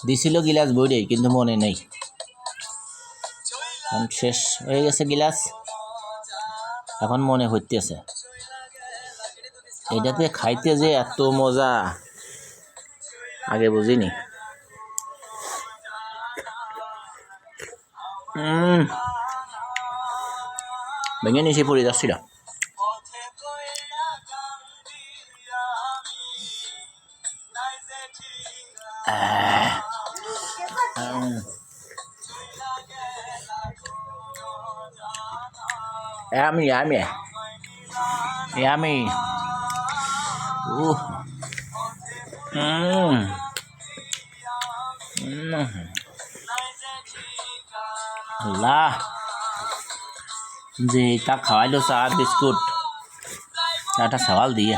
দিছিল গিলাস বইরে, কিন্তু মনে নেই। শেষ হয়ে গেছে গিলাস, এখন মনে হইতেছে। এটাতে খাইতে যে এত মজা আগে বুঝিনি। ভেঙে নিচে পড়ে যাচ্ছিল। Yummy, yummy. Yummy. আল্লাহ, যে তা খাওয়াইলো চা বিস্কুট, একটা সওয়াল দিয়ে।